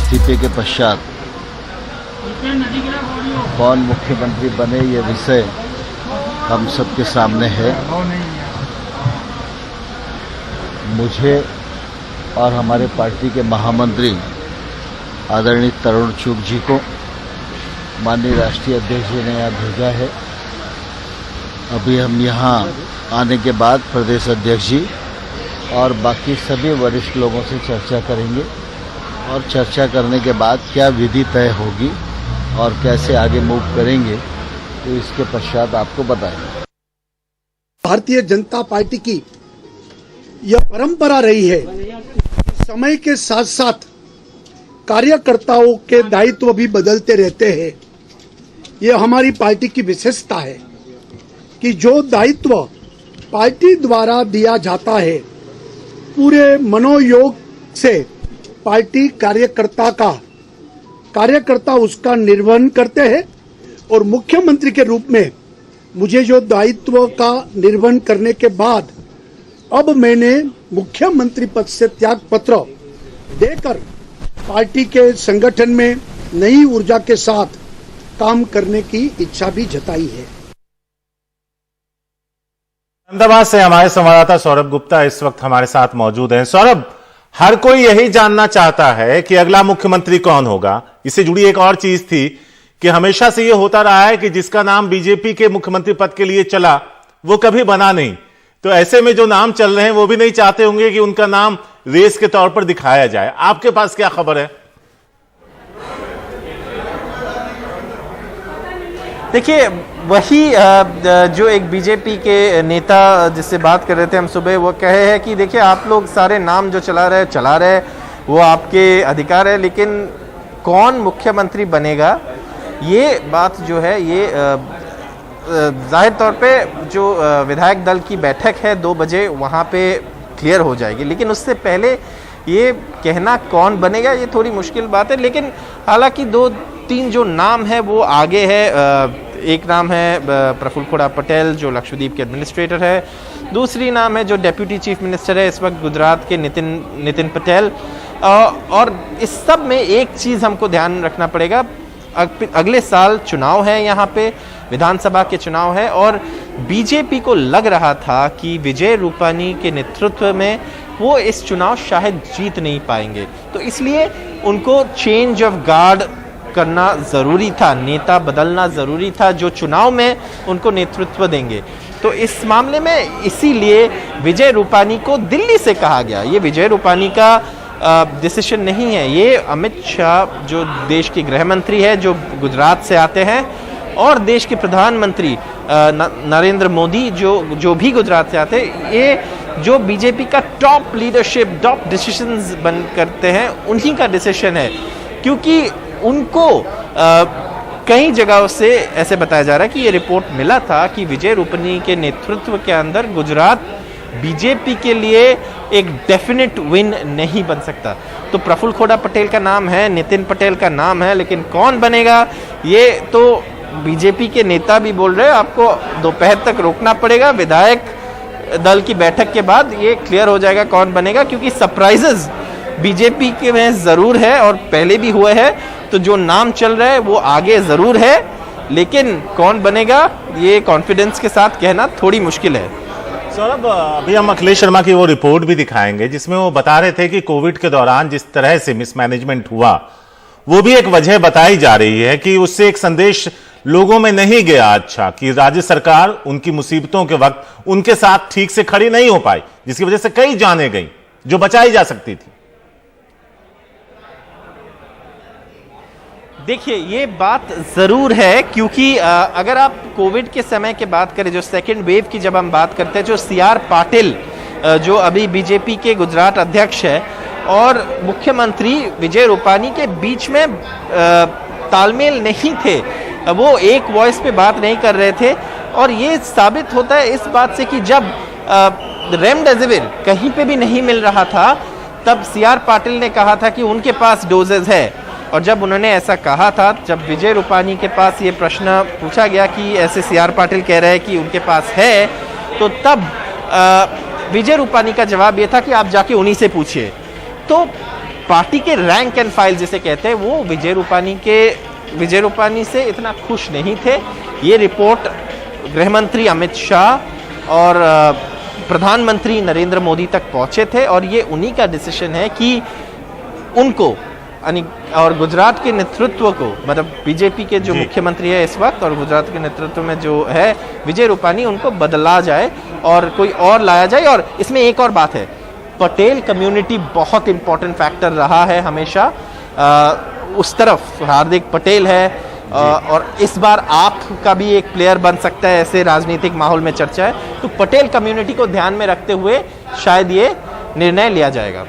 इस्तीफे के पश्चात कौन मुख्यमंत्री बने, ये विषय हम सबके सामने है। मुझे और हमारे पार्टी के महामंत्री आदरणीय तरुण चुग जी को माननीय राष्ट्रीय अध्यक्ष जी ने यहाँ भेजा है। अभी हम यहाँ आने के बाद प्रदेश अध्यक्ष जी और बाकी सभी वरिष्ठ लोगों से चर्चा करेंगे और चर्चा करने के बाद क्या विधि तय होगी और कैसे आगे मूव करेंगे तो इसके पश्चात आपको बताएंगे। भारतीय जनता पार्टी की यह परंपरा रही है, समय के साथ साथ कार्यकर्ताओं के दायित्व भी बदलते रहते हैं। यह हमारी पार्टी की विशेषता है कि जो दायित्व पार्टी द्वारा दिया जाता है पूरे मनोयोग से पार्टी कार्यकर्ता उसका निर्वहन करते हैं और मुख्यमंत्री के रूप में मुझे जो दायित्व का निर्वहन करने के बाद अब मैंने मुख्यमंत्री पद से त्याग पत्र देकर पार्टी के संगठन में नई ऊर्जा के साथ काम करने की इच्छा भी जताई है। अहमदाबाद से हमारे संवाददाता सौरभ गुप्ता इस वक्त हमारे साथ मौजूद हैं। सौरभ, हर कोई यही जानना चाहता है कि अगला मुख्यमंत्री कौन होगा। इससे जुड़ी एक और चीज थी कि हमेशा से यह होता रहा है कि जिसका नाम बीजेपी के मुख्यमंत्री पद के लिए चला वो कभी बना नहीं। तो ऐसे में जो नाम चल रहे हैं वो भी नहीं चाहते होंगे कि उनका नाम रेस के तौर पर दिखाया जाए। आपके पास क्या खबर है? देखिए, वही जो एक बीजेपी के नेता जिससे बात कर रहे थे हम सुबह, वो कहे हैं कि देखिए आप लोग सारे नाम जो चला रहे वो आपके अधिकार है, लेकिन कौन मुख्यमंत्री बनेगा ये बात जो है ये जाहिर तौर पे जो विधायक दल की बैठक है 2 बजे वहाँ पे क्लियर हो जाएगी। लेकिन उससे पहले ये कहना कौन बनेगा ये थोड़ी मुश्किल बात है। लेकिन हालांकि 2-3 जो नाम है वो आगे है। एक नाम है प्रफुल्ल खोड़ा पटेल जो लक्षद्वीप के एडमिनिस्ट्रेटर है, दूसरी नाम है जो डेप्यूटी चीफ मिनिस्टर है इस वक्त गुजरात के नितिन पटेल। और इस सब में एक चीज़ हमको ध्यान रखना पड़ेगा, अगले साल चुनाव है, यहाँ पे विधानसभा के चुनाव है और बीजेपी को लग रहा था कि विजय रूपानी के नेतृत्व में वो इस चुनाव शायद जीत नहीं पाएंगे, तो इसलिए उनको चेंज ऑफ गार्ड करना ज़रूरी था, नेता बदलना ज़रूरी था जो चुनाव में उनको नेतृत्व देंगे। तो इस मामले में इसीलिए विजय रूपानी को दिल्ली से कहा गया। ये विजय रूपानी का डिसीजन नहीं है, ये अमित शाह जो देश के गृह मंत्री है जो गुजरात से आते हैं और देश के प्रधानमंत्री नरेंद्र मोदी जो भी गुजरात से आते हैं, ये जो बीजेपी का टॉप लीडरशिप टॉप डिसीजंस बन करते हैं उन्हीं का डिसीजन है। क्योंकि उनको कई जगहों से ऐसे बताया जा रहा है कि ये रिपोर्ट मिला था कि विजय रूपानी के नेतृत्व के अंदर गुजरात बीजेपी के लिए एक डेफिनेट विन नहीं बन सकता। तो प्रफुल्ल खोड़ा पटेल का नाम है, नितिन पटेल का नाम है, लेकिन कौन बनेगा ये तो बीजेपी के नेता भी बोल रहे हैं। आपको दोपहर तक रोकना पड़ेगा, विधायक दल की बैठक के बाद ये क्लियर हो जाएगा कौन बनेगा, क्योंकि सरप्राइजेस बीजेपी के में जरूर है और पहले भी हुए हैं। तो जो नाम चल रहा है वो आगे जरूर है, लेकिन कौन बनेगा ये कॉन्फिडेंस के साथ कहना थोड़ी मुश्किल है। सौरभ, अभी हम अखिलेश शर्मा की वो रिपोर्ट भी दिखाएंगे जिसमें वो बता रहे थे कि कोविड के दौरान जिस तरह से मिसमैनेजमेंट हुआ वो भी एक वजह बताई जा रही है कि उससे एक संदेश लोगों में नहीं गया अच्छा, कि राज्य सरकार उनकी मुसीबतों के वक्त उनके साथ ठीक से खड़ी नहीं हो पाई, जिसकी वजह से कई जानें गई जो बचाई जा सकती थी। देखिए, ये बात ज़रूर है क्योंकि अगर आप कोविड के समय की बात करें, जो सेकेंड वेव की जब हम बात करते हैं, जो CR पाटिल जो अभी बीजेपी के गुजरात अध्यक्ष है और मुख्यमंत्री विजय रूपानी के बीच में तालमेल नहीं थे, वो एक वॉइस पे बात नहीं कर रहे थे। और ये साबित होता है इस बात से कि जब रेमडेसिविर कहीं पे भी नहीं मिल रहा था तब CR पाटिल ने कहा था कि उनके पास डोजेज है। और जब उन्होंने ऐसा कहा था, जब विजय रूपानी के पास ये प्रश्न पूछा गया कि ऐसे CR पाटिल कह रहे हैं कि उनके पास है, तो तब विजय रूपानी का जवाब ये था कि आप जाके उन्हीं से पूछिए। तो पार्टी के रैंक एंड फाइल जिसे कहते हैं वो विजय रूपानी से इतना खुश नहीं थे। ये रिपोर्ट गृह मंत्री अमित शाह और प्रधानमंत्री नरेंद्र मोदी तक पहुंचे थे और ये उन्हीं का डिसीजन है कि उनको और गुजरात के नेतृत्व को, मतलब बीजेपी के जो मुख्यमंत्री है इस वक्त और गुजरात के नेतृत्व में जो है विजय रूपानी, उनको बदला जाए और कोई और लाया जाए। और इसमें एक और बात है, पटेल कम्युनिटी बहुत इंपॉर्टेंट फैक्टर रहा है हमेशा। उस तरफ हार्दिक पटेल है और इस बार आपका भी एक प्लेयर बन सकता है, ऐसे राजनीतिक माहौल में चर्चा है। तो पटेल कम्युनिटी को ध्यान में रखते हुए शायद ये निर्णय लिया जाएगा।